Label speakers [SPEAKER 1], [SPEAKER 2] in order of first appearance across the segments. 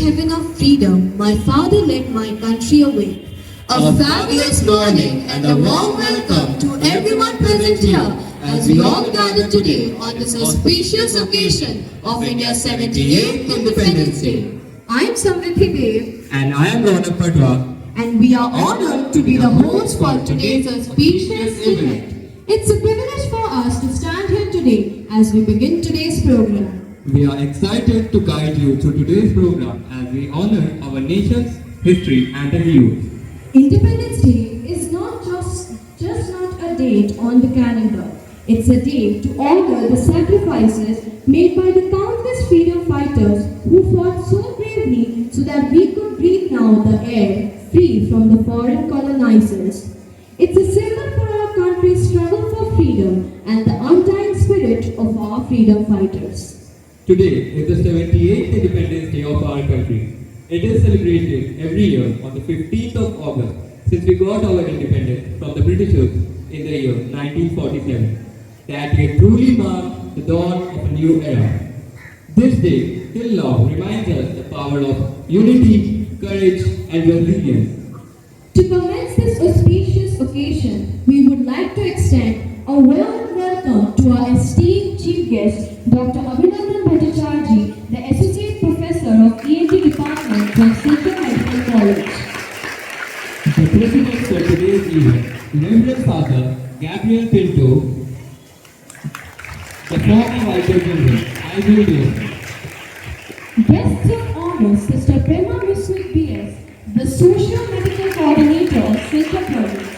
[SPEAKER 1] heaven of freedom, my father led my country away. A fabulous morning and a warm welcome to everyone present here as we all gather today on this auspicious occasion of India's 78th Independence Day. I am Samriddhi Dev
[SPEAKER 2] And I am Ronak Patwa.
[SPEAKER 1] and we are honored to be the host for today's auspicious event. It's a privilege for us to stand here today as we begin today's program.
[SPEAKER 2] We are excited to guide you through today's program as we honor our nation's history and the youth.
[SPEAKER 1] Independence Day is not just not a date on the calendar. It's a day to honor the sacrifices made by the countless freedom fighters who fought so bravely so that we could breathe now the air free from the foreign colonizers. It's a symbol for our country's struggle for freedom and the undying spirit of our freedom fighters.
[SPEAKER 2] Today is the 78th Independence Day of our country. It is celebrated every year on the 15th of August since we got our independence from the Britishers in the year 1947. That day truly marked the dawn of a new era. This day, till now, reminds us the power of unity, courage, and resilience.
[SPEAKER 1] To commence this auspicious occasion, we would like to extend a warm welcome to our esteemed chief guest, Dr. Abhinandan Bhattacharjee, the Associate Professor of ENT Department from Central Medical College.
[SPEAKER 2] The president for today's event, Reverend Father Gabriel Pinto, the former Vice General, I will do.
[SPEAKER 1] Guests of honor, Sister Prema Miswik BS, the Social Medical Coordinator, Central Province.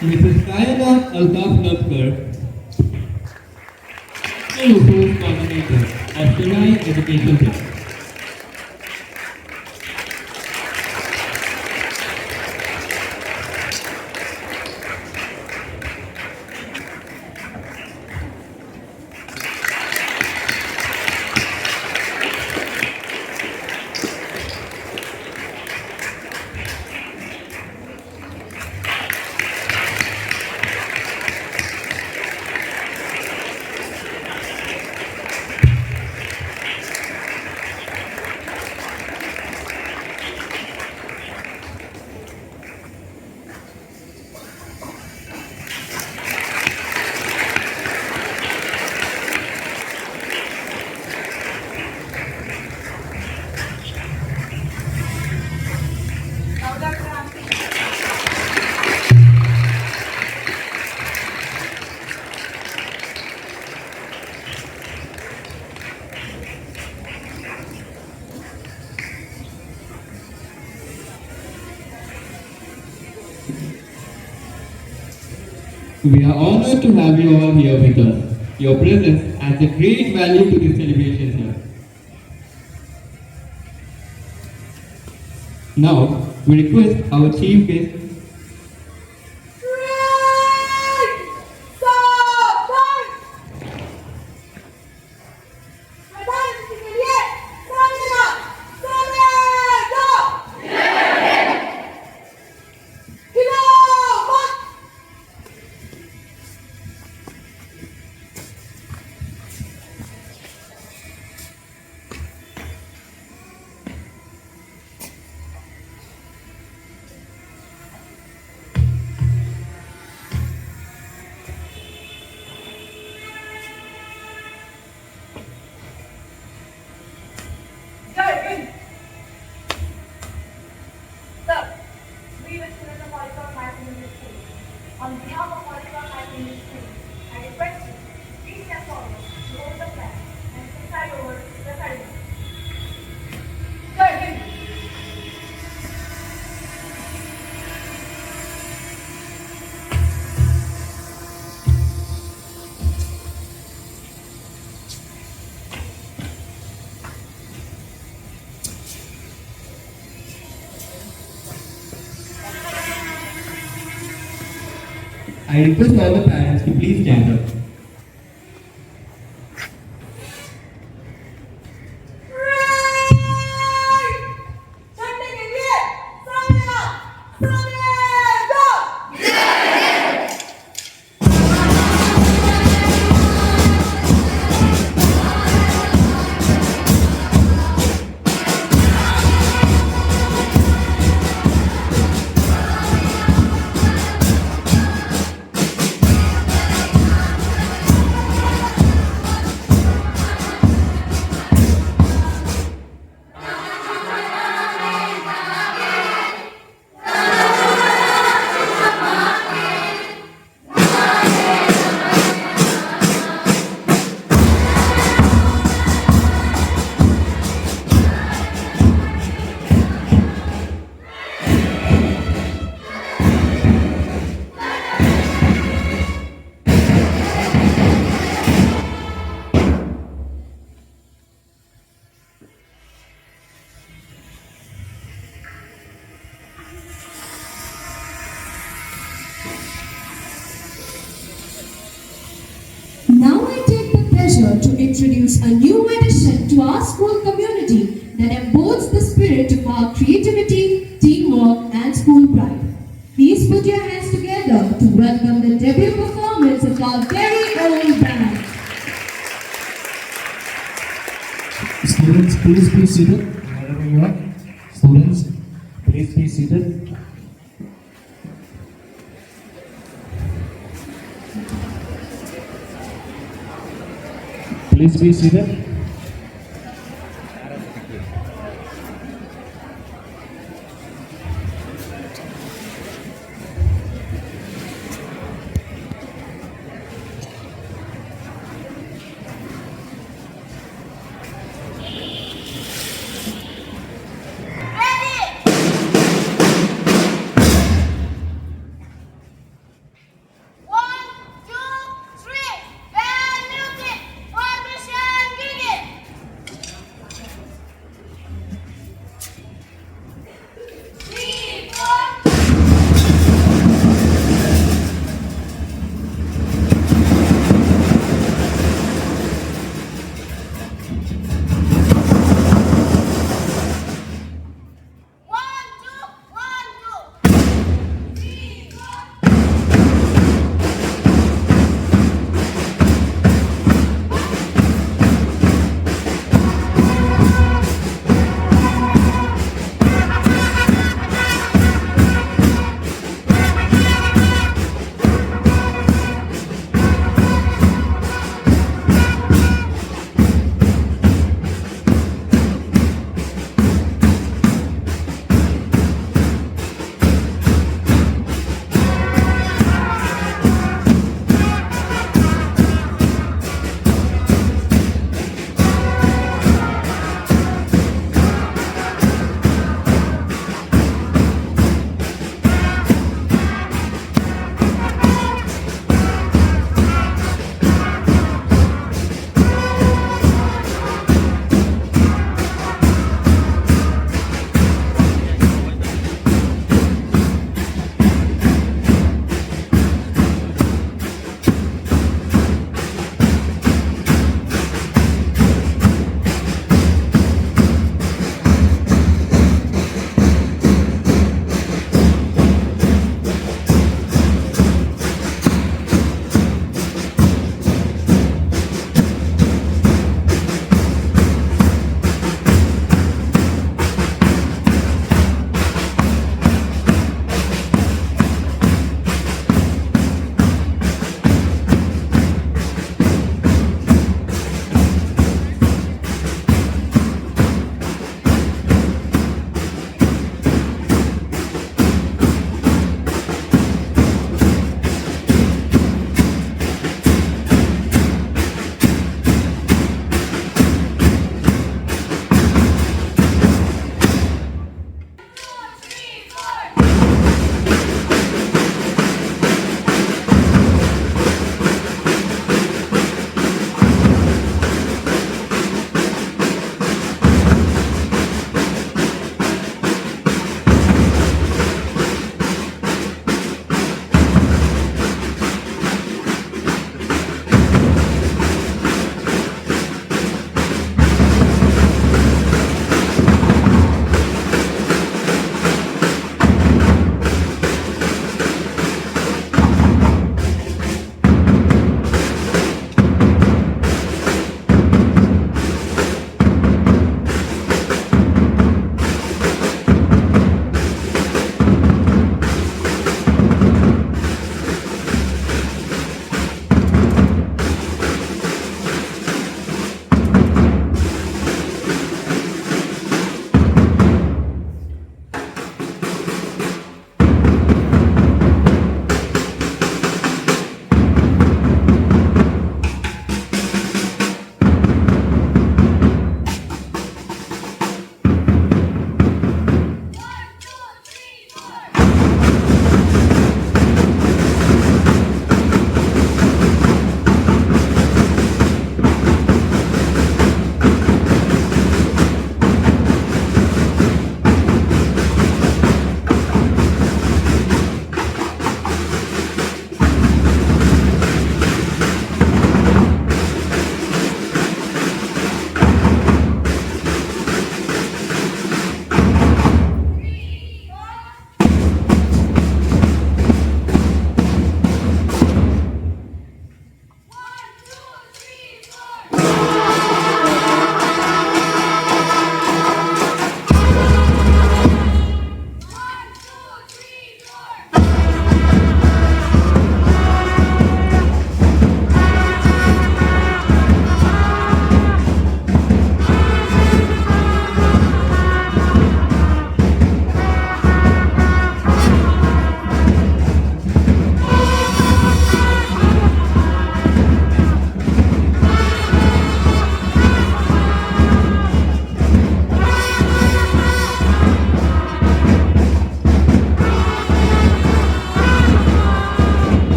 [SPEAKER 2] Mrs. Kayana Altaf Natkar, the Resource Coordinator of Chennai Education Center. We are honored to have you all here with us. Your presence adds a great value to this celebration here. Now, we request our chief guest,
[SPEAKER 3] On behalf of Polygon Lighting Ministry, I request you, please step forward to hold the flag and preside over the ceremony. Jai Hind!
[SPEAKER 2] I request all the parents to please stand up.
[SPEAKER 1] pleasure to introduce a new addition to our school community that embodies the spirit of our creativity, teamwork, and school pride. Please put your hands together to welcome the debut performance of our very own band.
[SPEAKER 4] Students, please be seated wherever you are. Students, please be seated. Please be seated.
[SPEAKER 3] One, two, three. Band music. Formation begin.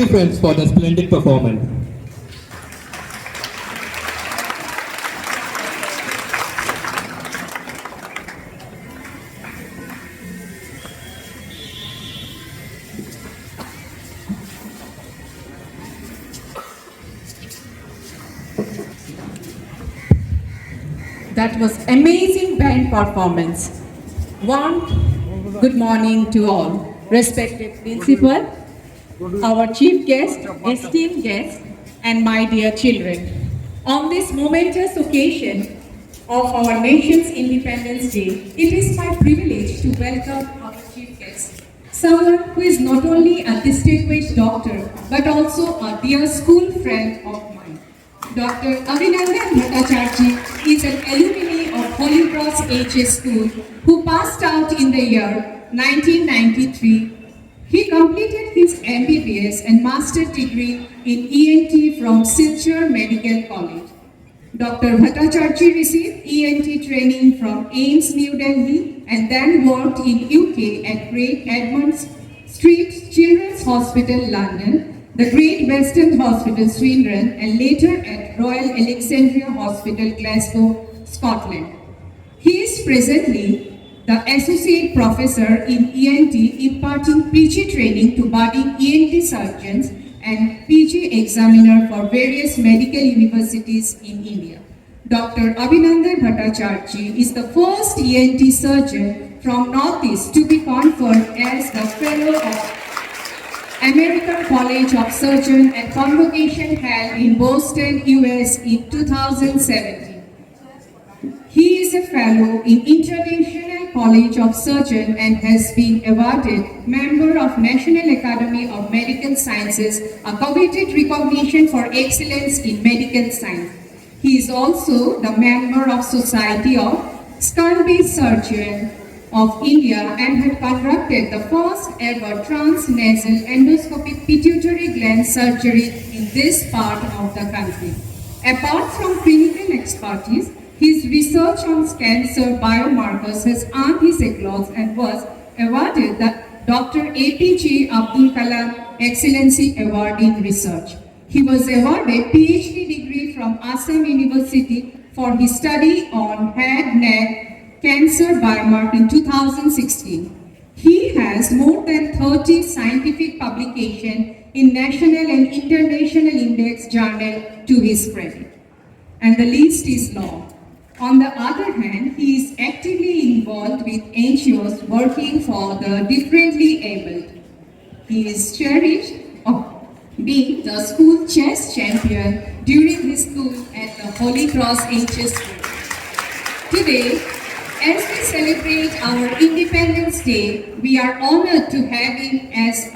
[SPEAKER 2] you friends for the splendid performance.
[SPEAKER 5] That was amazing band performance. One, good morning to all. Respected principal, our chief guest, esteemed guests, and my dear children. On this momentous occasion of our nation's Independence Day, it is my privilege to welcome our chief guest, someone who is not only a distinguished doctor, but also a dear school friend of mine. Dr. Abhinandan Bhattacharjee is an alumni of Holy Cross HS School who passed out in the year 1993. He completed his MBBS and master's degree in ENT from Silchar Medical College. Dr. Bhattacharjee received ENT training from AIIMS New Delhi and then worked in UK at Great Edmund Street Children's Hospital, London, the Great Western Hospital, Swindon, and later at Royal Alexandria Hospital, Glasgow, Scotland. He is presently the Associate Professor in ENT, imparting PG training to budding ENT surgeons and PG examiner for various medical universities in India. Dr. Abhinandan Bhattacharjee is the first ENT surgeon from Northeast to be conferred as the Fellow of American College of Surgeons at convocation held in Boston, US in 2017. He is a fellow in International College of Surgeons and has been awarded member of National Academy of Medical Sciences, a coveted recognition for excellence in medical science. He is also the member of Society of Skull-based Surgeons of India and had conducted the first ever transnasal endoscopic pituitary gland surgery in this part of the country. Apart from clinical expertise, his research on cancer biomarkers has earned his applause and was awarded the Dr. APJ Abdul Kalam Excellency Award in Research. He was awarded PhD degree from Assam University for his study on head-neck cancer biomarker in 2016. He has more than 30 scientific publications in national and international index journal to his credit. And the list is long. On the other hand, he is actively involved with NGOs working for the differently abled. He is cherished of being the school chess champion during his school at the Holy Cross HS School. Today, as we celebrate our Independence Day, we are honored to have him as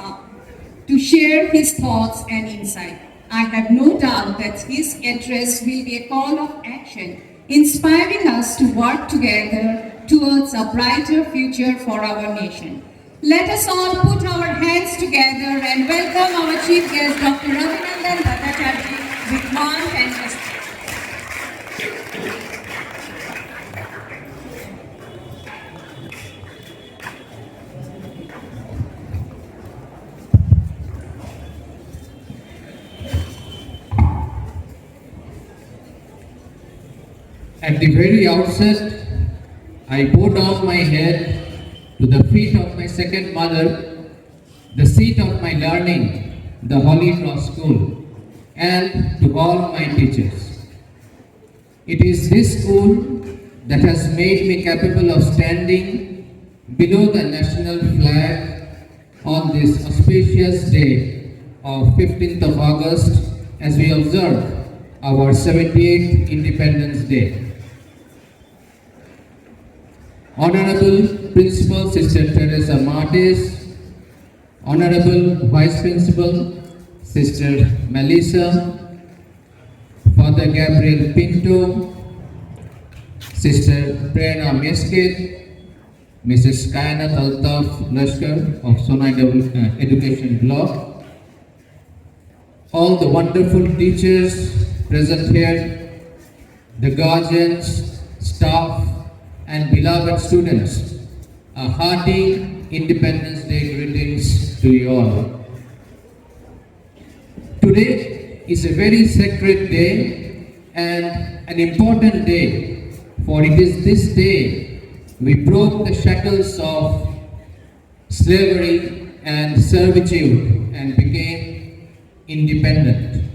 [SPEAKER 5] to share his thoughts and insight. I have no doubt that his address will be a call of action, inspiring us to work together towards a brighter future for our nation. Let us all put our hands together and welcome our chief guest, Dr. Abhinandan Bhattacharjee, with warmth and respect.
[SPEAKER 6] At the very outset, I bow down my head to the feet of my second mother, the seat of my learning, the Holy Cross School, and to all my teachers. It is this school that has made me capable of standing below the national flag on this auspicious day of 15th of August as we observe our 78th Independence Day. Honorable Principal Sister Teresa Martis, Honorable Vice Principal Sister Melissa, Father Gabriel Pinto, Sister Prerna Mesket, Mrs. Kainat Altaf Lashkar of Sonai Education Block, all the wonderful teachers present here, the guardians, staff, and beloved students, a hearty Independence Day greetings to you all. Today is a very sacred day and an important day, for it is this day we broke the shackles of slavery and servitude and became independent.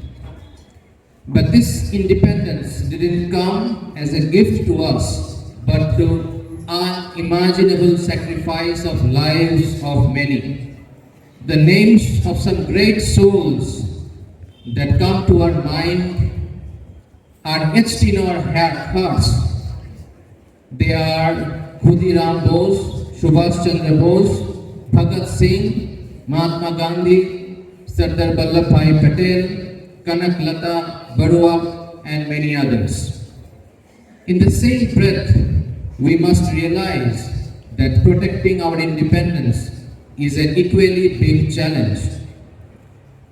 [SPEAKER 6] But this independence didn't come as a gift to us, but through unimaginable sacrifice of lives of many. The names of some great souls that come to our mind are etched in our hearts. They are Khudiram Bose, Subhash Chandra Bose, Bhagat Singh, Mahatma Gandhi, Sardar Vallabhbhai Patel, Kanak Lata Barua, and many others. In the same breath, we must realize that protecting our independence is an equally big challenge.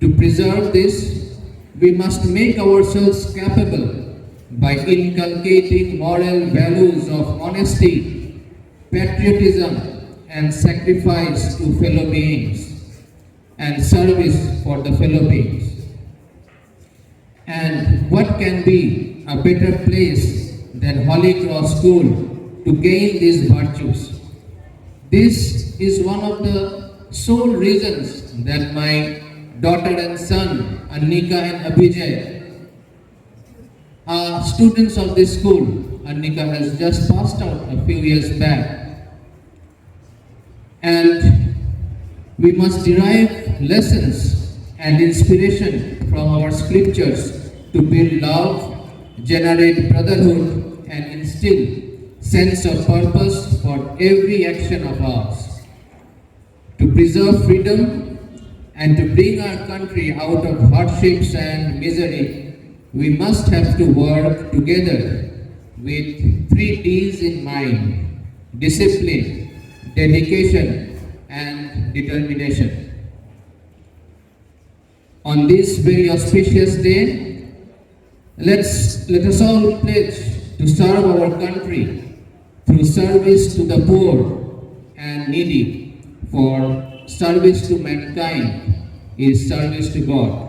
[SPEAKER 6] To preserve this, we must make ourselves capable by inculcating moral values of honesty, patriotism, and sacrifice to fellow beings, and service for the fellow beings. And what can be a better place than Holy Cross School to gain these virtues? This is one of the sole reasons that my daughter and son, Annika and Abhijay, are students of this school. Annika has just passed out a few years back. And we must derive lessons and inspiration from our scriptures to build love, generate brotherhood, and instill sense of purpose for every action of ours. To preserve freedom and to bring our country out of hardships and misery, we must have to work together with 3 D's in mind: discipline, dedication, and determination. On this very auspicious day, let us all pledge to serve our country through service to the poor and needy, for service to mankind is service to God.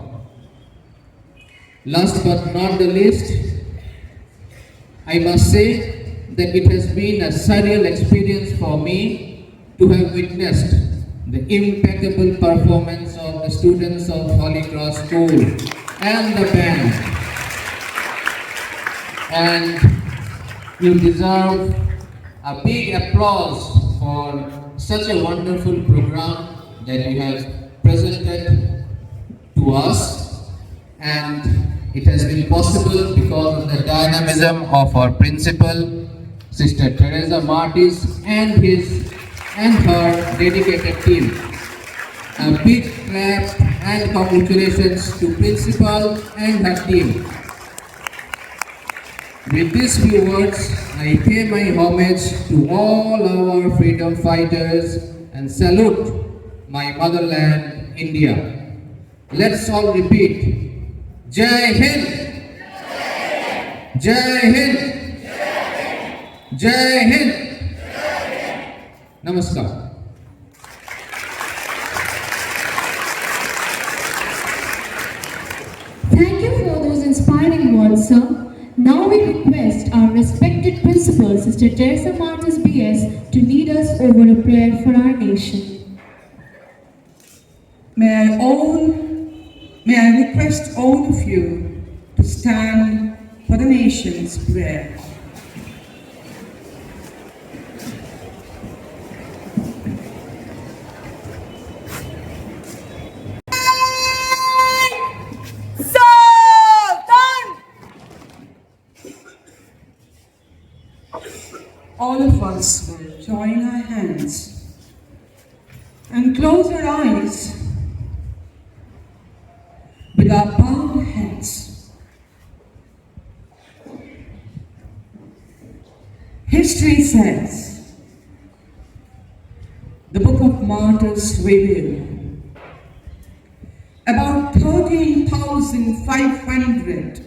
[SPEAKER 6] Last but not the least, I must say that it has been a surreal experience for me to have witnessed the impeccable performance of the students of Holy Cross School and the band. And you deserve a big applause for such a wonderful program that you have presented to us, and it has been possible because of the dynamism of our principal, Sister Teresa Martis, and her dedicated team. A big clap and congratulations to principal and her team. With these few words, I pay my homage to all our freedom fighters and salute my motherland, India. Let's all repeat. Jai Hind! Jai Hind! Jai Hind! Namaskar.
[SPEAKER 1] Thank you for those inspiring words, sir. Now we request our respected principal, Sister Teresa Martis BS, to lead us over a prayer for our nation.
[SPEAKER 5] May I request all of you to stand for the nation's prayer. All of us will join our hands and close our eyes with our bowed heads. History says, the Book of Martyrs reveal, about 13,500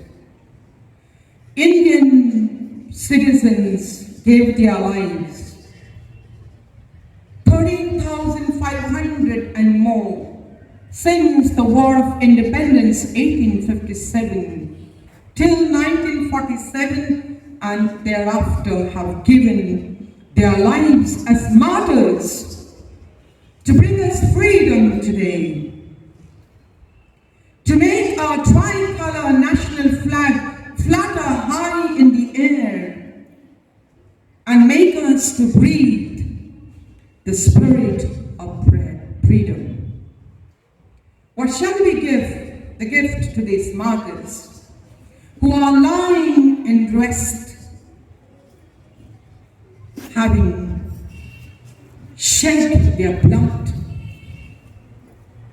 [SPEAKER 5] Indian citizens gave their lives. 13,500 and more since the War of Independence 1857 till 1947 and thereafter have given their lives as martyrs to bring us freedom today, to make our tricolor national flag flutter high in the air and make us to breathe the spirit of freedom. What shall we give the gift to these martyrs who are lying in rest, having shed their blood,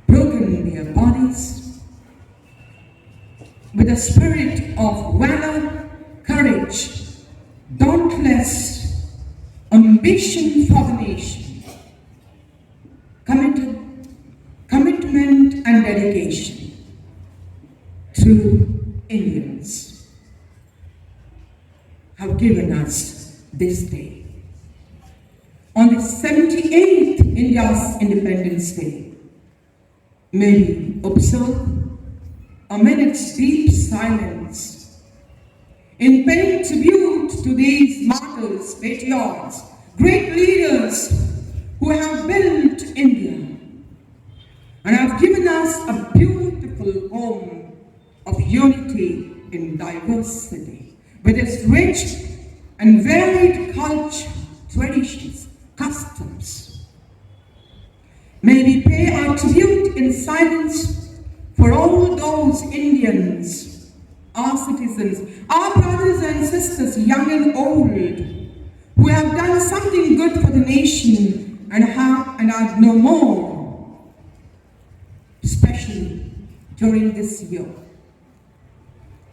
[SPEAKER 5] broken their bodies, with a spirit of valor, courage, dauntless ambition for the nation, commitment and dedication, true Indians have given us this day. On the 78th India's Independence Day, may we observe a minute's deep silence in paying tribute to these martyrs, patriots, great leaders who have built India and have given us a beautiful home of unity in diversity, with its rich and varied culture, traditions, customs. May we pay our tribute in silence for all those Indians, our citizens, our brothers and sisters, young and old, who have done something good for the nation and are no more, especially during this year.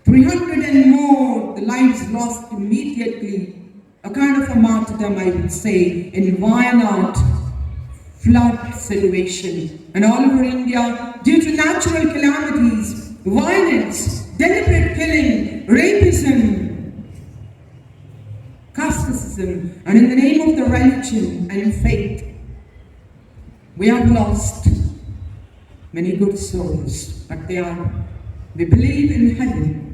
[SPEAKER 5] 300 and more, the lives lost immediately, a kind of a martyrdom, I would say, in Wayanad flood situation, and all over India due to natural calamities, violence, deliberate killing, rapism, casteism, and in the name of the religion and faith, we have lost many good souls, but we believe in heaven.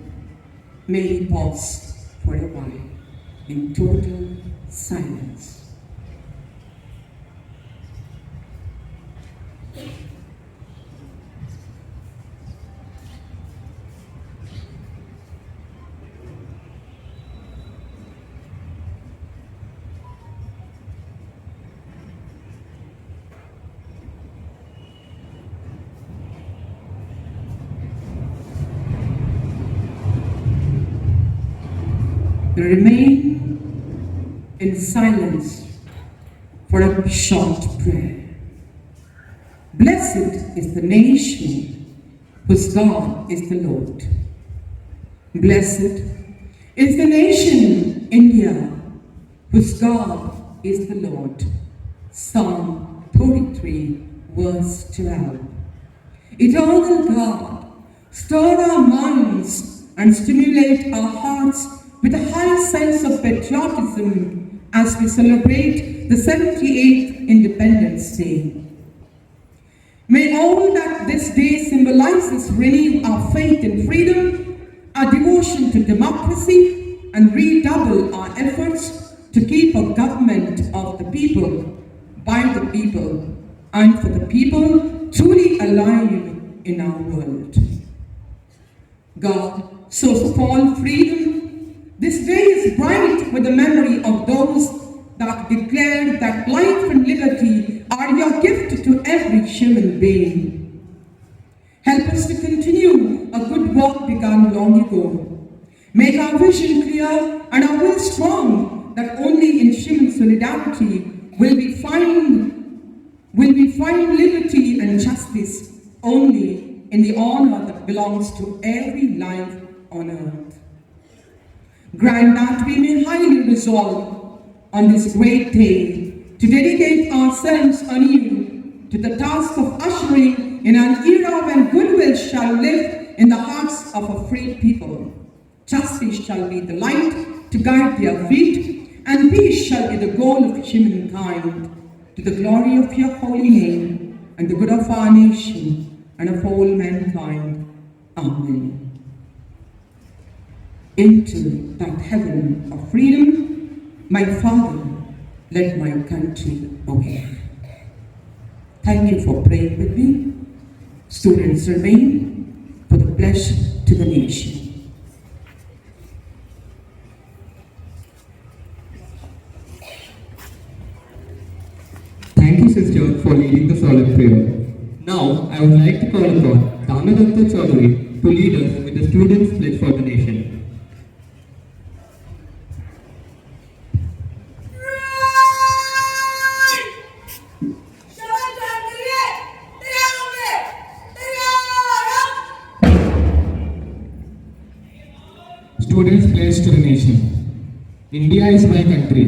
[SPEAKER 5] May we pause for a while in total silence. Remain in silence for a short prayer. Blessed is the nation whose God is the Lord. Blessed is the nation, India, whose God is the Lord. Psalm 43, verse 12. Eternal God, stir our minds and stimulate our hearts with a high sense of patriotism as we celebrate the 78th Independence Day. May all that this day symbolizes renew our faith in freedom, our devotion to democracy, and redouble our efforts to keep a government of the people, by the people, and for the people truly alive in our world. God, source of all freedom, this day is bright with the memory of those that declared that life and liberty are your gift to every human being. Help us to continue a good work begun long ago. Make our vision clear and our will strong, that only in human solidarity will we find liberty and justice, only in the honor that belongs to every life on earth. Grant that we may highly resolve on this great day to dedicate ourselves anew to the task of ushering in an era when goodwill shall live in the hearts of a free people. Justice shall be the light to guide their feet, and peace shall be the goal of humankind. To the glory of your holy name and the good of our nation, and of all mankind. Amen. Into that heaven of freedom, my Father, let my country obey. Thank you for praying with me. Students remain for the pledge to the nation.
[SPEAKER 2] Thank you, sister, for leading the solemn prayer. Now, I would like to call upon Damadatta Chaudhary to lead us with the students' pledge for the nation.
[SPEAKER 4] Students pledge to the nation. India is my country.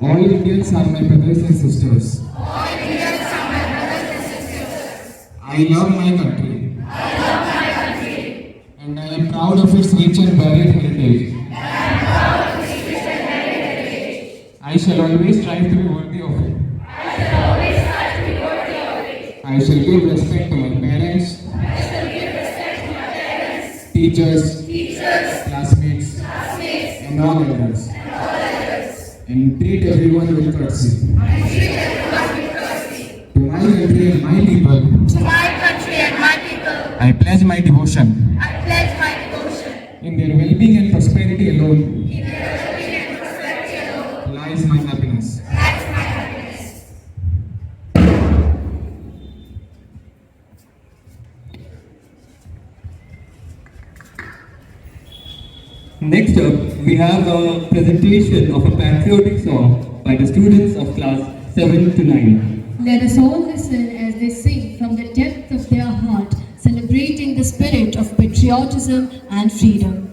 [SPEAKER 4] All Indians are my brothers and sisters. I love my country. And I am proud of its rich and varied heritage. I shall always strive to be worthy of it. I shall give respect to my parents, teachers, classmates, and all others. And treat everyone with courtesy. To my country and my people. I pledge my devotion. In their well-being and prosperity alone. Lies my happiness.
[SPEAKER 2] Next up, we have a presentation of a patriotic song by the students of class 7 to 9.
[SPEAKER 1] Let us all listen as they sing from the depth of their heart, celebrating the spirit of patriotism and freedom.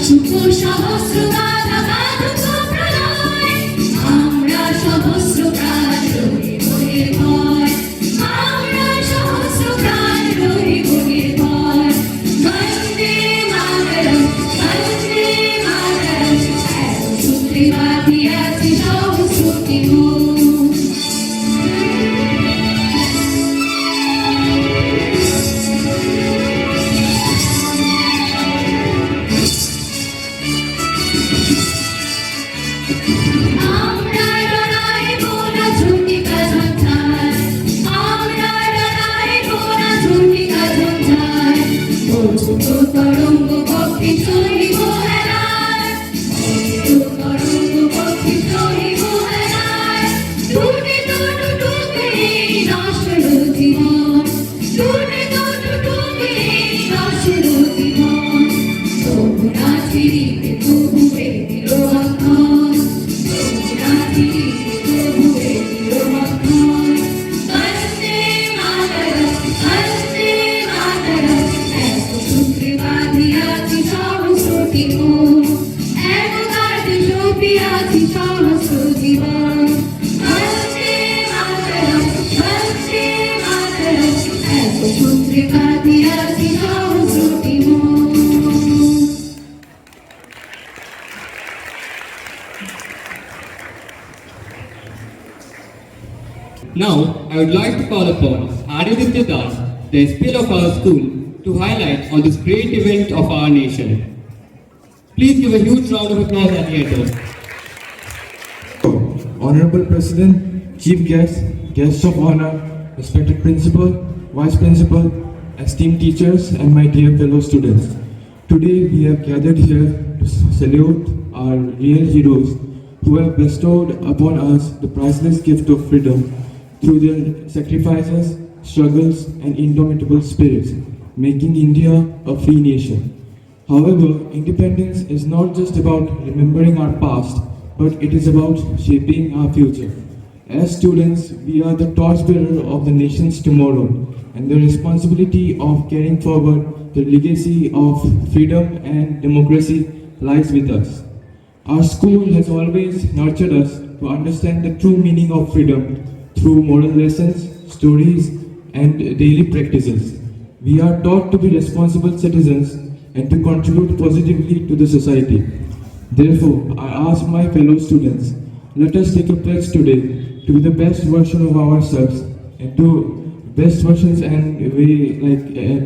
[SPEAKER 1] শুভ সহস্র বাধা বাধক প্রলয়, আমরা সহস্র প্রাণ রহিব নির্ভয়, আমরা সহস্র প্রাণ রহিব নির্ভয়। বন্দে মাতরম, বন্দে মাতরম, এক সূত্রে বাঁধিয়াছি সহস্রটি মন। তরঙ্গ পক্ষে চলিব হেলায়, তরঙ্গ পক্ষে চলিব হেলায়, টুটে টুটু টুটে নশ্বর জীবন, টুটে টুটু টুটে নশ্বর জীবন। তবু না ছিড়িতে তবু বেদিল অক্ষর, তবু না ছিড়িতে তবু বেদিল অক্ষর। বন্দে মাতরম, বন্দে মাতরম, সূত্রে বাঁধিয়াছি সহস্রটি মন, এক কার্যে সপিয়াছি সহস্র জীবন। বন্দে মাতরম, বন্দে মাতরম, এক সূত্রে বাঁধিয়াছি সহস্রটি মন।
[SPEAKER 2] Now, I would like to call upon Aditya Das, the SP of our school, to highlight on this great event of our nation. Please give a huge round of applause as he enters.
[SPEAKER 7] Honorable President, Chief Guests, Guests of Honor, respected Principal, Vice Principal, esteemed teachers, and my dear fellow students. Today we have gathered here to salute our real heroes who have bestowed upon us the priceless gift of freedom through their sacrifices, struggles, and indomitable spirits, making India a free nation. However, independence is not just about remembering our past, but it is about shaping our future. As students, we are the torchbearer of the nation's tomorrow, and the responsibility of carrying forward the legacy of freedom and democracy lies with us. Our school has always nurtured us to understand the true meaning of freedom through moral lessons, stories, and daily practices. We are taught to be responsible citizens and to contribute positively to the society. Therefore, I ask my fellow students, let us take a pledge today to be the best version of ourselves and to best versions, and we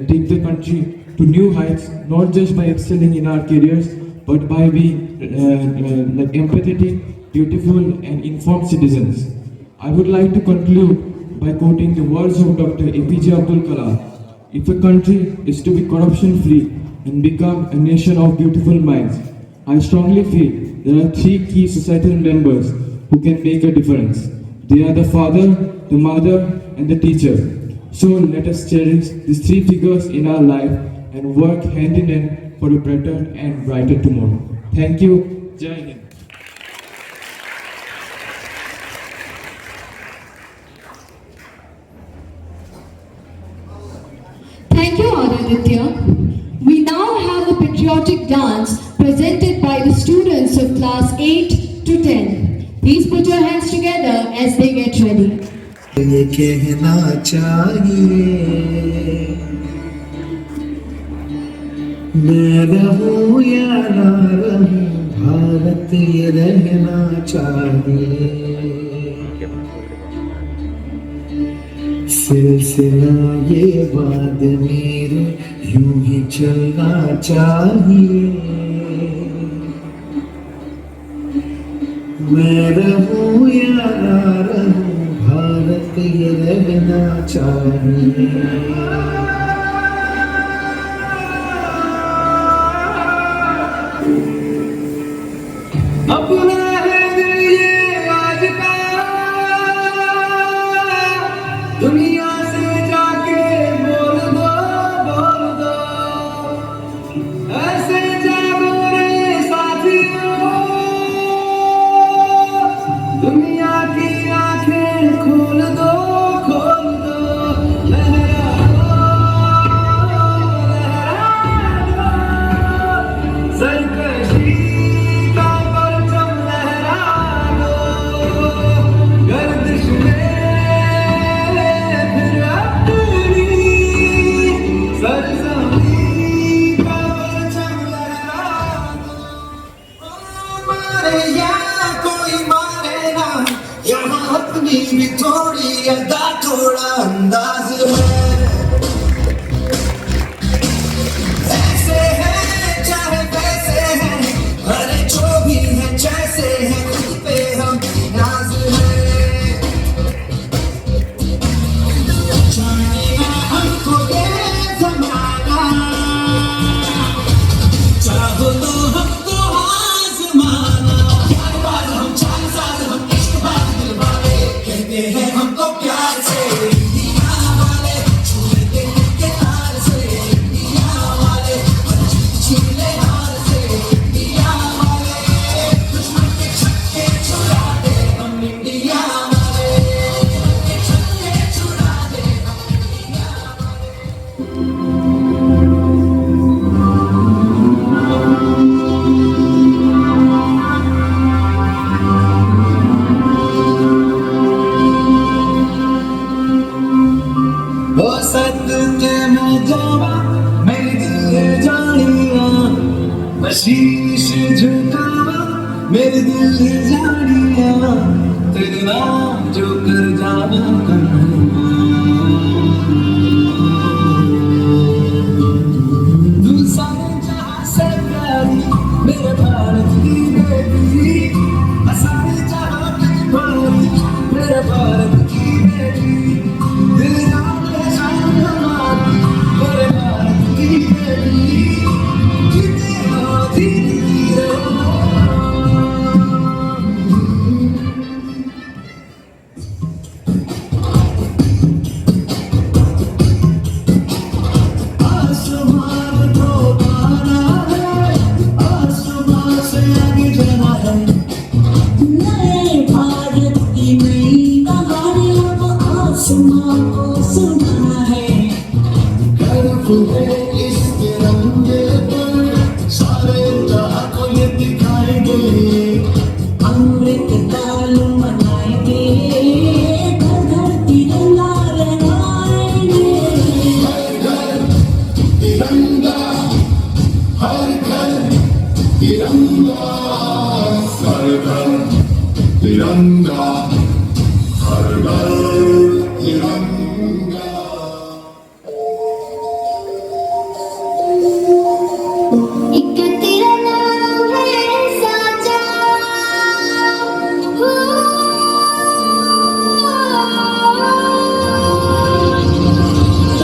[SPEAKER 7] take the country to new heights, not just by excelling in our careers, but by being empathetic, beautiful, and informed citizens. I would like to conclude by quoting the words of Dr. APJ Abdul Kalam. If a country is to be corruption-free and become a nation of beautiful minds, I strongly feel there are three key societal members who can make a difference. They are the father, the mother, and the teacher. So let us cherish these three figures in our life and work hand in hand for a better and brighter tomorrow. Thank you. Jai Hind.
[SPEAKER 1] Thank you, Aditya. We now have a patriotic dance presented by the students of class 8 to 10. Please put your hands together as they get ready.
[SPEAKER 8] ये कहना चाहिए मैं रहूं या ना रहूं रहना चाहिए। सिलसिला ये बात मेरे यूं ही चलना चाहिए। मैं रहूं या ना रहूं, भारत ये रहना चाहिए। अपना है दिल ये आज का, दुनिया से जाके बोल दो ऐसे जागो रे साथियों, दुनिया की आंखें खोल दो लहरा दो सरकशी का परचम लहरा दो, गर्दिश में फिर अपनी सरजमीं का परचम लहरा दो। मारे या कोई मारे ना, यहाँ अपनी भी थोड़ी अदा थोड़ा अंदाज है। ऐसे हैं चाहे कैसे हैं, अरे जो भी है जैसे है, खुद पे हम नाज है। जानेगा हमको ये जमाना, चाहो तो हमको आजमाना। प्यारबाज हम चालसाज हम इश्कबाज दिलवाले, कहते हैं हमको प्यार से इंडिया वाले, छू लेते हैं के तार से इंडिया वाले, छीले हार से इंडिया वाले, दुश्मन के छक्के छुड़ा दे हम इंडिया वाले, के छक्के छुड़ा दे हम इंडिया वाले। ओ सदके मैं जावा, मेरी दिल है जानिया, मैं शीश झुकावा, मेरी दिल है जानिया, तेरे नाम जो कर जावा कन्हैया। तू सारे जहां से प्यारी, मेरे भारत की बेटी, सारे जहां की भारी, मेरे भारत की बेटी, दिल जान ले जान हमारी, मेरे भारत की बेटी, जीते हो जीती रहो। आसमान को पाना है, आसमान से आगे जाना है।
[SPEAKER 9] नए भारत की नई कहानी अब आसमां को सुनाना है।
[SPEAKER 8] गर्व है इस तिरंगे पर, सारे जहां को ये दिखाएंगे।
[SPEAKER 9] अमृत काल मनाएंगे, घर घर तिरंगा लहराएंगे।
[SPEAKER 8] हर घर तिरंगा, हर घर तिरंगा, हर घर तिरंगा, हर घर तिरंगा।
[SPEAKER 3] एक तेरा नाम है साजा, हो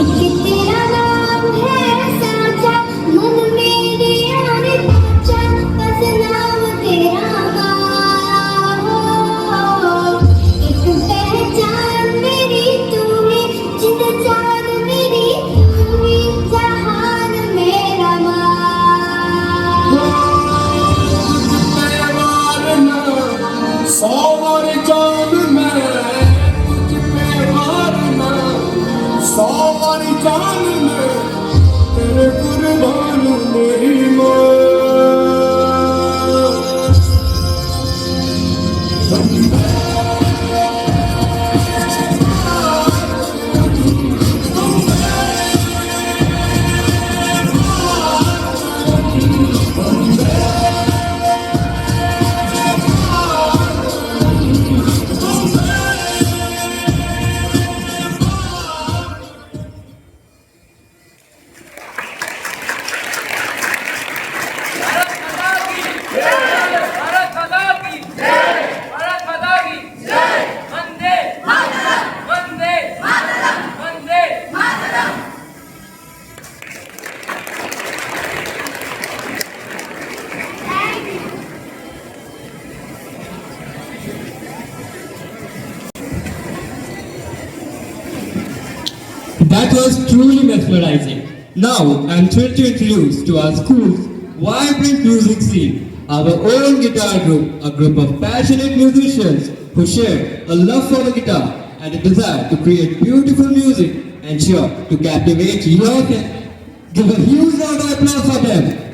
[SPEAKER 3] एक तेरा नाम है साजा, मन मेरे आने पहुंचा, बस नाम तेरा गाओ। एक पहचान मेरी तू
[SPEAKER 2] That was truly mesmerizing. Now, I'm thrilled to introduce to our school's vibrant music scene, our own guitar group, a group of passionate musicians who share a love for the guitar and a desire to create beautiful music and sure to captivate your ear. Give a huge round of applause for them.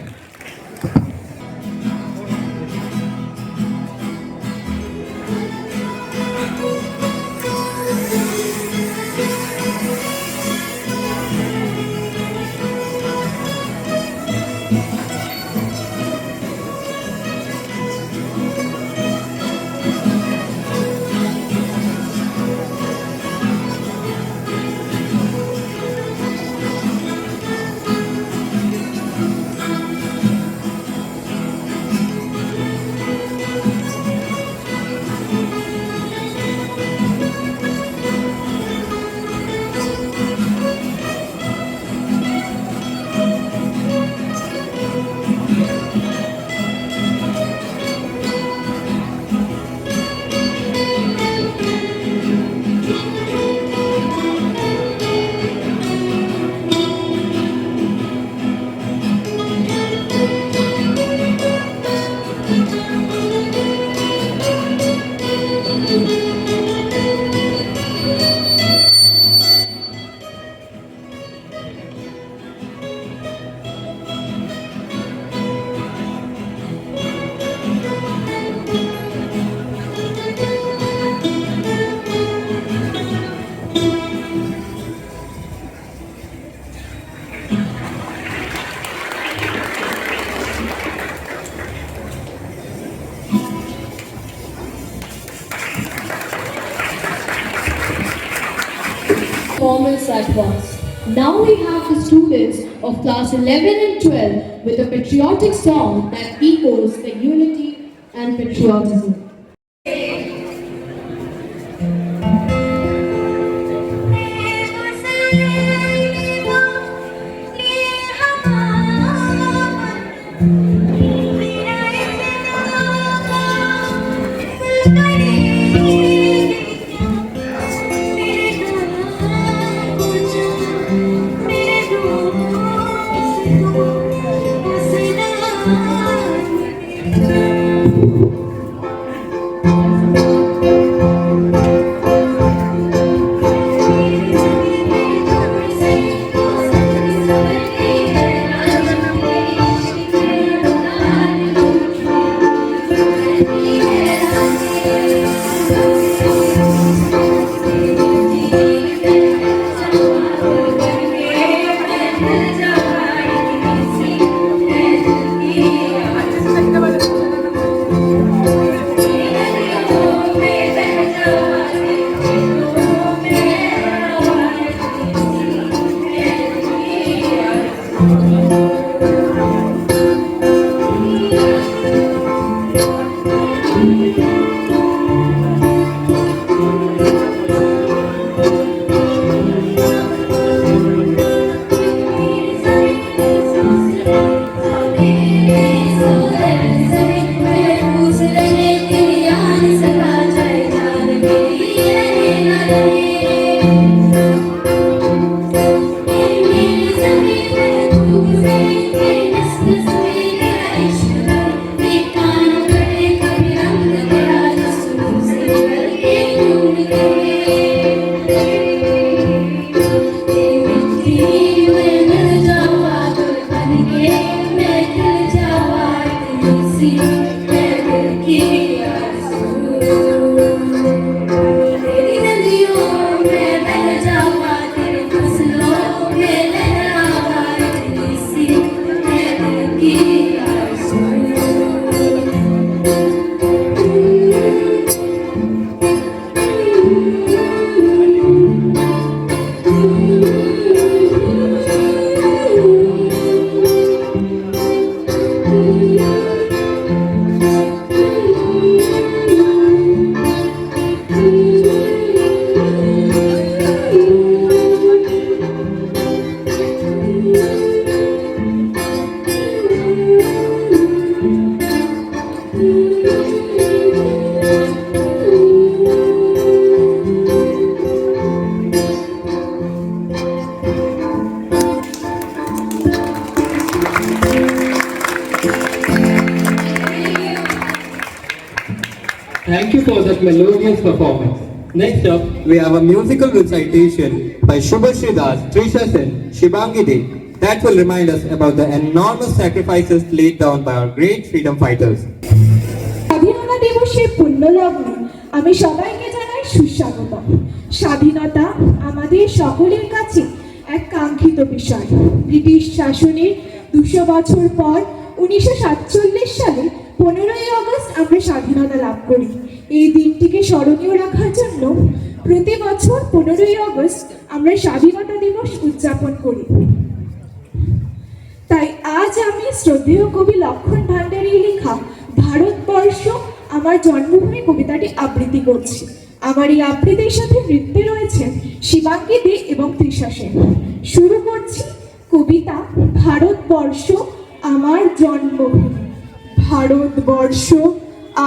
[SPEAKER 1] Performance at once. Now we have the students of class 11 and 12 with a patriotic song that echoes the unity and patriotism.
[SPEAKER 10] Thank you.
[SPEAKER 2] Thank you for that melodious performance. Next up, we have a musical recitation by Shubhashri Das, Trisha Sen, Shibangi De, that will remind us about the enormous sacrifices laid down by our great freedom fighters.
[SPEAKER 1] স্বাধীনতা দিবসের পুণ্যলগ্নে আমি সবাইকে জানাই সুস্বাগতম। স্বাধীনতা আমাদের সকলের কাছে এক কাঙ্ক্ষিত বিষয়। ব্রিটিশ শাসনের 200 বছর পর 1947 সালে 15ই আগস্ট আমরা স্বাধীনতা লাভ করি। এই দিনটিকে স্মরণীয় রাখার জন্য প্রতি বছর 15ই আগস্ট আমরা স্বাধীনতা দিবস উদযাপন করি। তাই আজ আমি শ্রদ্ধেয় কবি লক্ষ্মণ ভান্ডারীর লেখা ভারতবর্ষ আমার জন্মভূমি কবিতাটি আবৃত্তি করছি। আমার এই আবৃত্তির সাথে নৃত্যে রয়েছে শিবাঙ্গী দে এবং তৃষা সেন। শুরু করছি কবিতা ভারতবর্ষ আমার জন্মভূমি। ভারতবর্ষ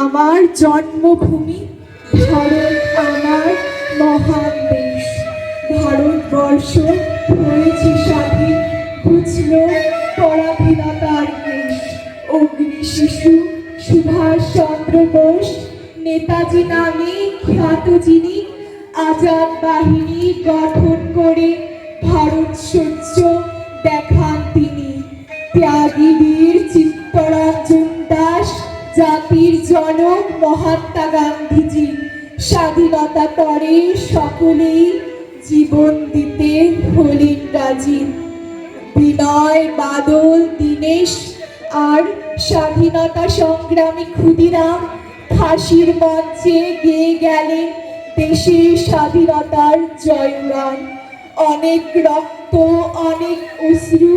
[SPEAKER 1] আমার জন্মভূমি, ভারত আমার মহান দেশ। ভারতবর্ষ হয়েছে স্বাধীন, বুঝল পরাধীনতার দেশ। অগ্নি শিশু সুভাষ চন্দ্র বোস, নেতাজি নামে খ্যাত যিনি, আজাদ বাহিনী গঠন করে ভারত সহ্য দেখান তিনি। ত্যাগী বীর চিত্তরঞ্জন দাস, জাতির জনক মহাত্মা গান্ধীজি, স্বাধীনতা পরে সকলেই জীবন দিতে হলেন রাজি। বিনয় বাদল দীনেশ আর স্বাধীনতা সংগ্রামী ক্ষুদিরাম ফাঁসির মঞ্চে গেয়ে গেলেন দেশের স্বাধীনতার জয়গান। অনেক রক্ত অনেক অশ্রু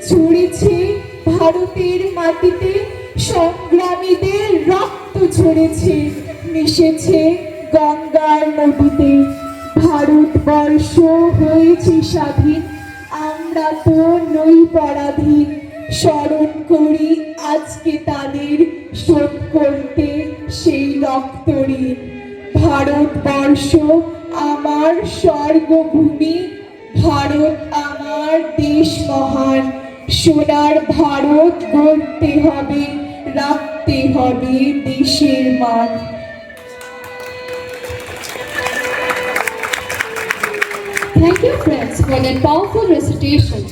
[SPEAKER 1] ঝরেছে ভারতের মাটিতে, সংগ্রামীদের রক্ত ঝরেছে মিশেছে গঙ্গার নদীতে। ভারতবর্ষ হয়েছে স্বাধীন, আমরা তো নই পরাধীন। স্মরণ করি আজকে তাদের, শোধ করতে সেই রক্ত ঋণ। ভারতবর্ষ আমার স্বর্গভূমি, ভারত আমার দেশ মহান। সোনার ভারত গড়তে হবে, রাখতে হবে দেশের মান।
[SPEAKER 10] Thank you, friends, for that powerful recitation.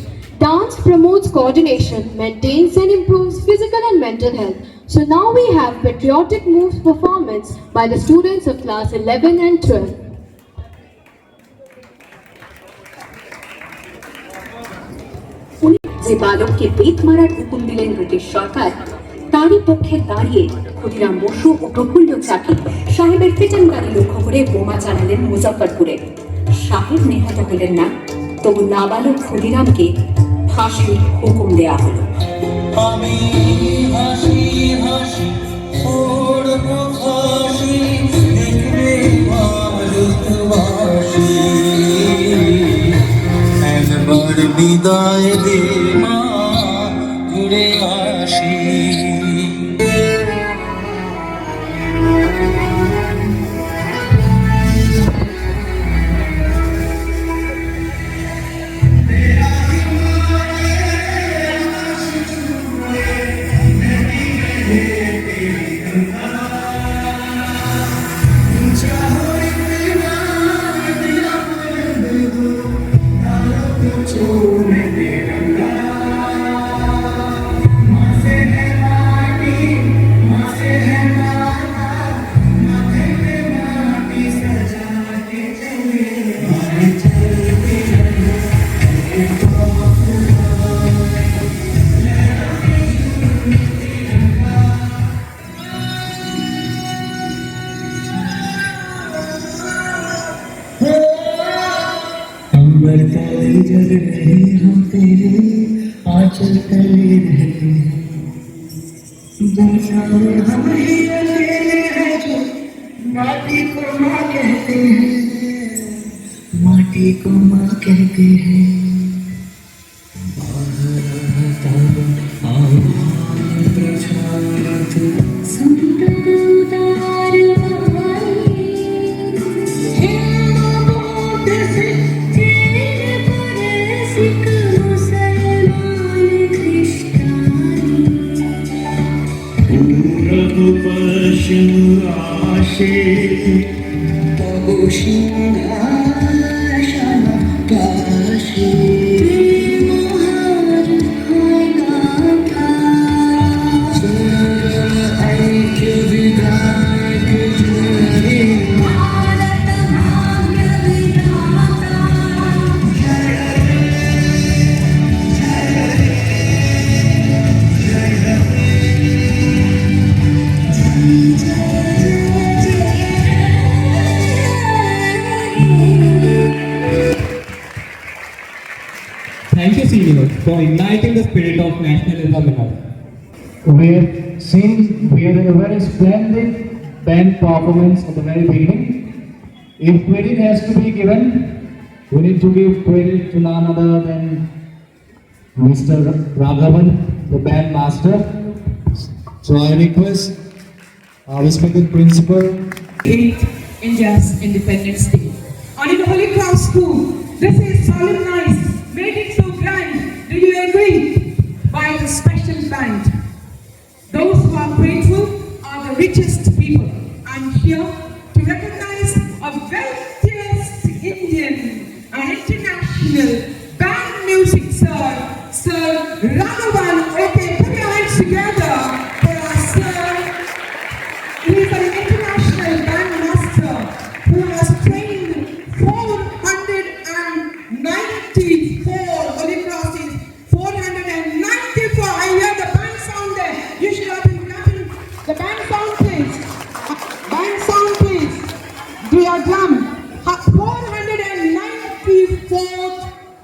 [SPEAKER 10] Dance promotes coordination, maintains and improves physical and mental health. So now we have patriotic moves performance by the students of class 11 and 12.
[SPEAKER 5] যে বালককে বেত মারার হুকুম দিলেন ব্রিটিশ সরকার, তারই পক্ষে দাঁড়িয়ে ক্ষুদিরাম বসু ও প্রফুল্ল চাকি সাহেবের ফিটেনগাড়ি লক্ষ্য করে বোমা চালালেন মুজফ্ফরপুরে। সাহেব নিহত হলেন না, তবু নাবালক ক্ষুদিরামকে ফাঁসির হুকুম দেয়া হলো।
[SPEAKER 9] আমি হাসি হাসি পড়ব ফাঁসি, দেখবে ভারতবাসী। একবার বিদায় দে মা, ঘুরে আসি। अंबर तले जल रहे हम तेरे आंचल तले रहे, दुनिया में हम ही अकेले हैं जो माटी को माँ कहते हैं, माटी को माँ कहते हैं। पश्चिम आशे तब सिंहासन काशे प्रेमहार गाथा सरल ऐक्य विधायक जय भारत भाग्य विधाता
[SPEAKER 2] Thank you, seniors, for igniting the spirit of nationalism in us.
[SPEAKER 4] We have seen we had a very splendid band performance at the very beginning. If credit has to be given, we need to give credit to none other than Mr. Raghavan, the band master. So I request our respected principal.
[SPEAKER 5] 8th India's Independence Day. And in Holy Cross School, this is solemnized, made it so grand. Do you agree? By the special band. Those who are grateful are the richest people. I'm here to recognize a wealthiest Indian and international band music Sir Raghavan. Okay, put your hands together for our sir. He is an international band master who has trained 494 Holy Crosses, 494. I hear the band sound there. You should have been clapping. The band sound, please. Band sound, please. Do your drum. 494th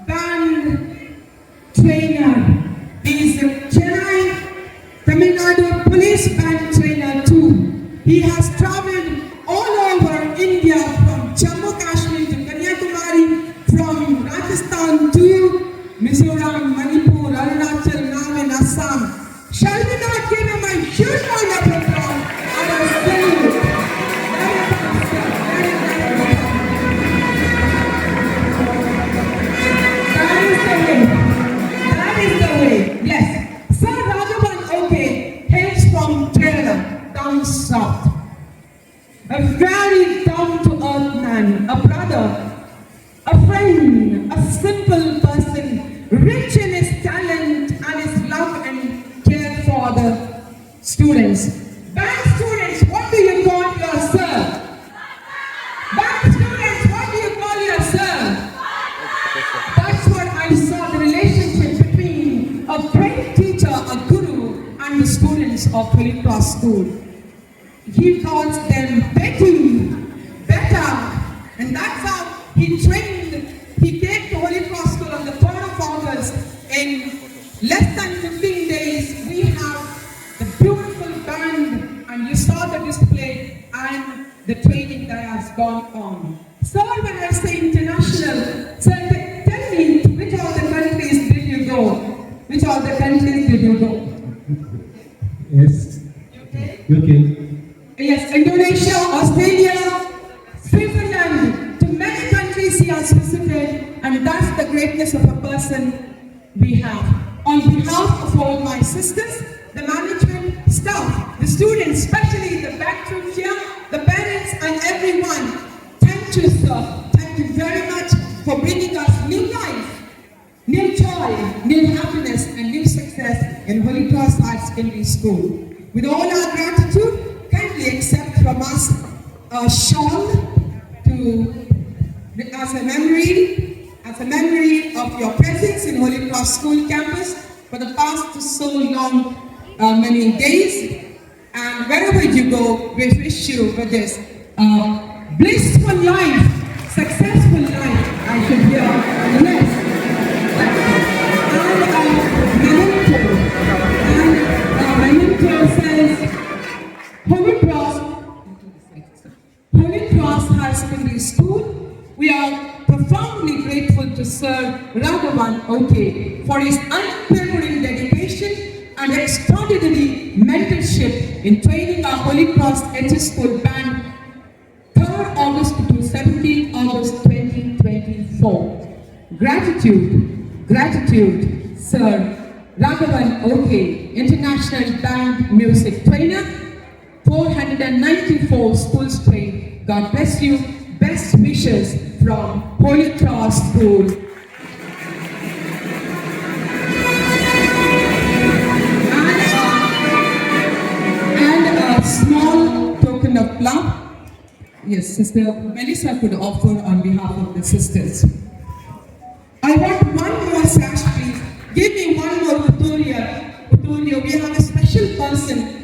[SPEAKER 5] band trainer. He is a Chennai, Tamil Nadu police band trainer too. He has traveled all over India from Jammu Kashmir to Kanyakumari, from Rajasthan to Mizoram, Manipur, Arunachal, now in Assam. Shall we not give him a huge round of applause? I was telling you. That is the way. Yes. Sir Raghavan Oke hails from Kerala, down south. A very down-to-earth man, a brother, a friend, a simple person, rich in his talent and his love and care for the students. Band students, what do you call your sir? Band students, what do you call your sir? That's what I saw, the relationship between a great teacher, a guru, and the students of Holy Cross School. He calls them Betty, better, and that's how he trained. He came to Holy Cross School on the 3rd of August. In less than 15 days, we have the beautiful band, and you saw the display and the training that has gone on. So when I say international, so tell me, to which all the countries did you go? Which all the countries did you go?
[SPEAKER 4] Yes. UK.
[SPEAKER 5] Yes, Indonesia, Australia, Switzerland. To many countries he has visited, and that's the greatness of a person we have. On behalf of all my sisters, the management staff, the students, especially the back room here, the parents and everyone, thank you, sir. Thank you very much for bringing us new life, new joy, new happiness, and new success in Holy Cross High Secondary School. With all our gratitude, kindly accept from us a shawl as a memory of your presence in Holy Cross School campus for the past so long, many days. And wherever you go, we wish you with this blissful life, successful life, I should hear. Yes. Memento says, Holy Cross High Secondary School, we are profoundly grateful to Sir Raghavan Oke for his unwavering dedication and extraordinary mentorship in training our Holy Cross HS School band 3rd August to 17th August 2024. Gratitude, Sir Raghavan Oke, International Band Music Trainer, 494 schools pray. God bless you. Best wishes from Holy Cross School. And a small token of love. Yes, Sister Melissa could offer on behalf of the sisters. I want one more sash, please. Give me one more Uturio. We have a special person.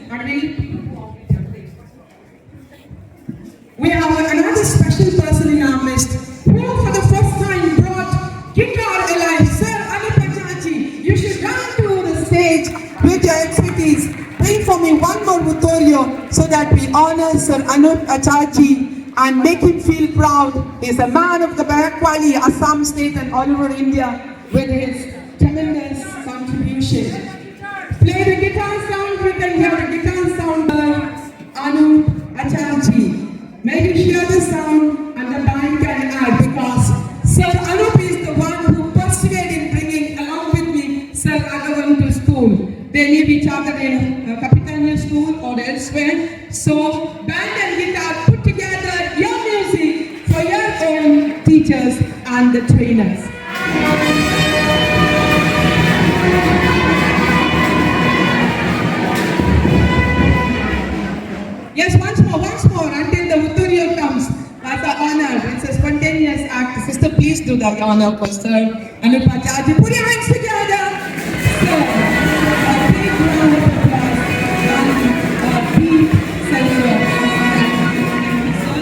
[SPEAKER 5] We have another special person in our midst who for the first time brought guitar alive. Sir Anupachaji, you should run to the stage with your expertise. Bring for me one more Uturio so that we honor Sir Anup Acharji and make him feel proud. He is a man of the Barakwali, Assam state and all over India with his tremendous contribution. Play the guitar sound, we can hear the guitar sound by Anup Acharji. May you hear the sound and the band can add because Sir Anup is the one who persevered in bringing along with me Sir Raghavan to school. They live each other in Kapitania school or elsewhere. So band and guitar put together your music for your own teachers and the trainers. Yes, once more, until the Uturio comes. That's an honor. It's a spontaneous act. Sister, please do the honor for Sir Anup Acharji. Put your hands together. So, a big round of applause and a big celebration.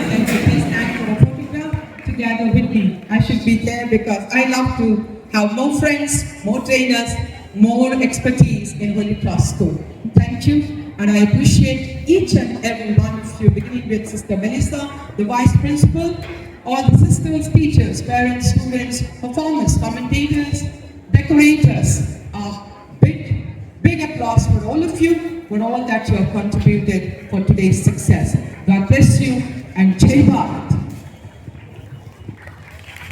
[SPEAKER 5] And please stand for a photograph together with me. I should be there because I love to have more friends, more trainers, more expertise in Holy Cross School. Thank you. And I appreciate each and every one of you, beginning with Sister Melissa, the Vice Principal, all the sisters, teachers, parents, students, performers, commentators, decorators. Big applause for all of you, for all that you have contributed for today's success. God bless you and Jai Bharat.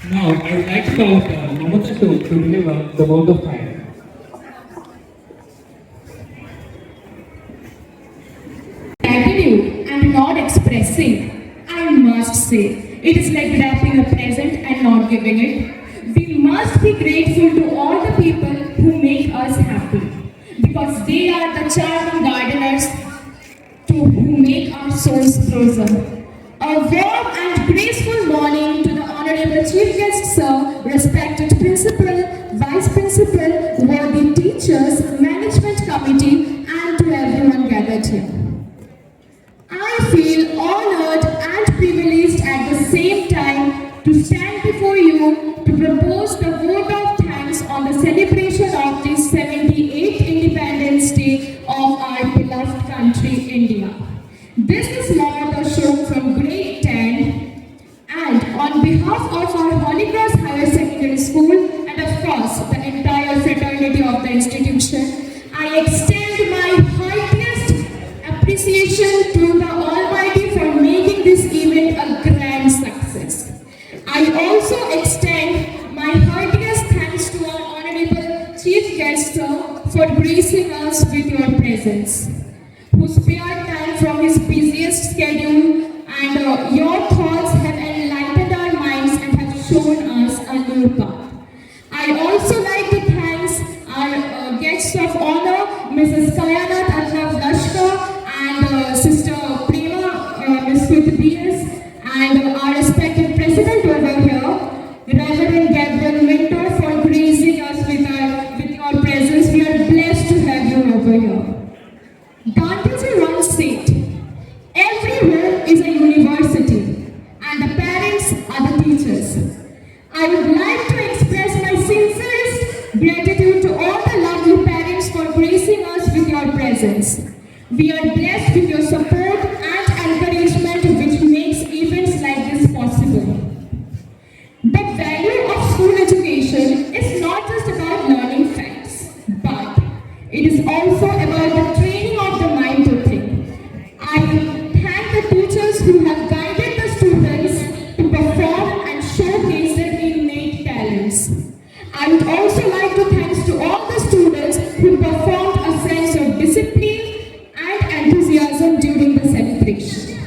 [SPEAKER 2] Now, I would like to call Mamata Ashok to deliver the vote of thanks.
[SPEAKER 1] Gratitude and not expressing, I must say, it is like wrapping a present and not giving it. We must be grateful to all the people who make us happy because they are the charming gardeners who make our souls blossom. A warm and graceful morning to the Honorable Chief Guest Sir, respected Principal, Vice Principal, worthy teachers, Management Committee and to everyone gathered here. I feel honored and privileged at the same time to stand before you to propose the vote of thanks on the celebration of the 78th Independence Day of our beloved country, India. This is Mamata Ashok from grade 10 and on behalf of our Holy Cross Higher Secondary School and of course the entire fraternity of the institution, I extend my heartiest appreciation to the Almighty for making this event a grand success. I also extend my heartiest thanks to our Honorable Chief Guest Sir for gracing us with your presence, who spared time from his busiest schedule and your thoughts have enlightened our minds and have shown us a new path. I also like to thank our guests of honor, Mrs. Kayanat Atlav Lashkar, and Sister Prema, Ms. BS, and our respected President over here, Reverend Gabriel Minto, for gracing us with your presence. We are blessed to have you over here. Gandhiji once said, every home is a university, and the parents are the teachers. I would like to express my sincerest gratitude to all the lovely parents for gracing us with your presence. We are blessed with your support and encouragement which makes events like this possible. The value of school education is not just about learning facts, but it is also about the training of the mind to think. I thank the teachers who have guided the students to perform and showcase their innate talents. I would also like to thank to all the students who performed a sense of discipline and enthusiasm during the session. celebration.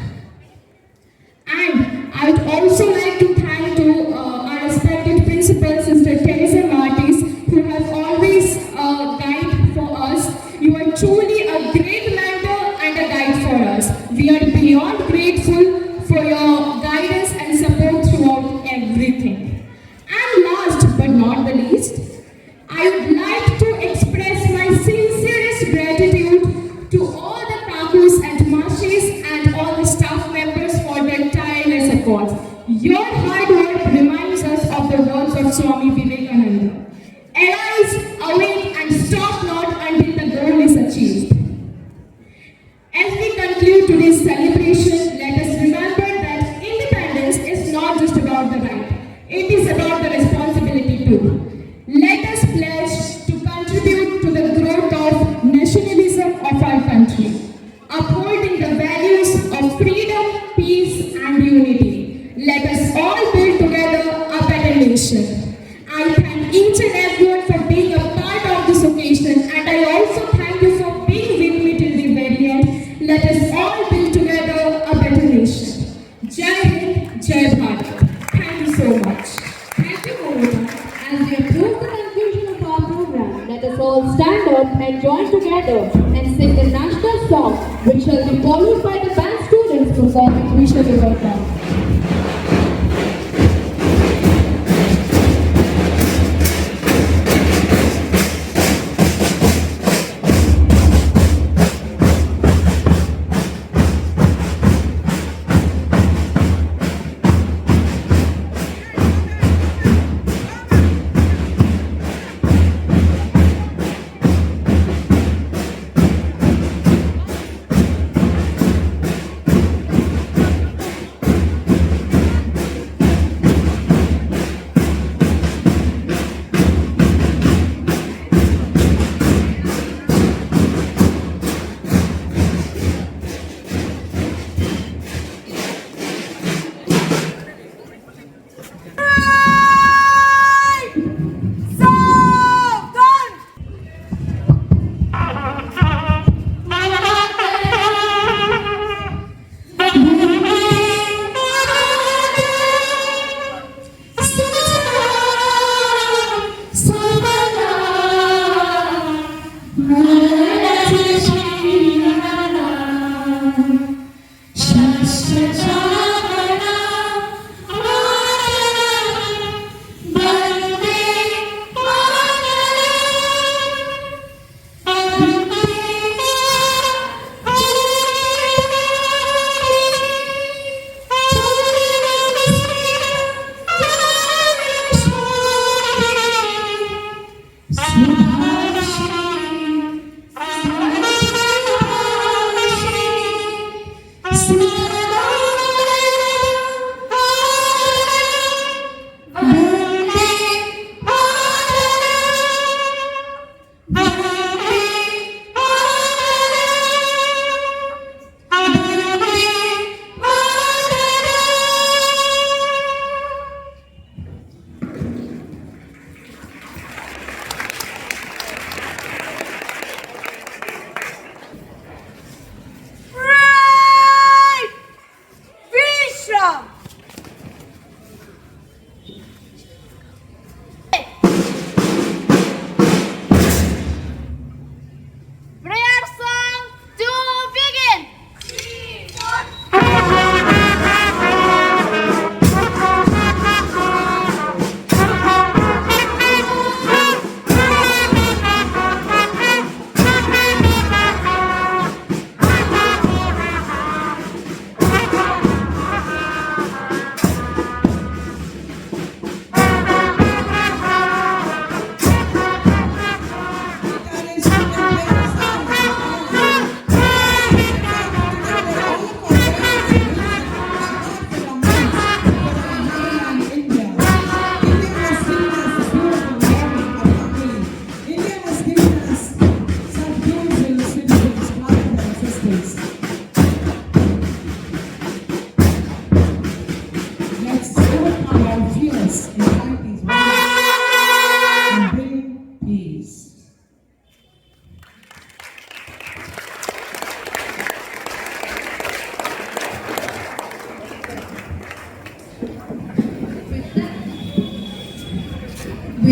[SPEAKER 1] And I would also like to thank to our respected principal, Sister Teresa Martis, who has always guided for us. You are truly a great mentor and a guide for us. We are beyond grateful for your guidance and support throughout everything. And last but not the least, I would like to express my sincerest gratitude to all the Kakus and Mashis and all the staff members for their tireless efforts. Your hard work reminds us of the words of Swami Vivekananda. Arise, awake and stop not until the goal is achieved. As we conclude today's celebration, let us remember that independence is not just about the right, it is about the responsibility too. Let us pledge to contribute to the growth of nationalism of our country, upholding the values of freedom, peace and unity. Let us all build together a better nation. I thank each and everyone for being a part of this occasion, and I also thank you for being with me till the very end. Let us all build together a better nation. Jai Hind, Jai Bharat. Thank you so much.
[SPEAKER 10] Thank you, Monica. As we approach the conclusion of our program, let us all stand up and join together and sing the national song, which shall be followed by the band students performing We Shall Be Welcome.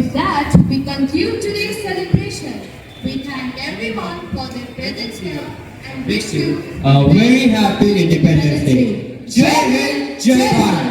[SPEAKER 10] With that, we conclude today's celebration. We thank everyone for their presence here and wish you
[SPEAKER 8] A very happy Independence Day. Jai Hind, Jai Bharat.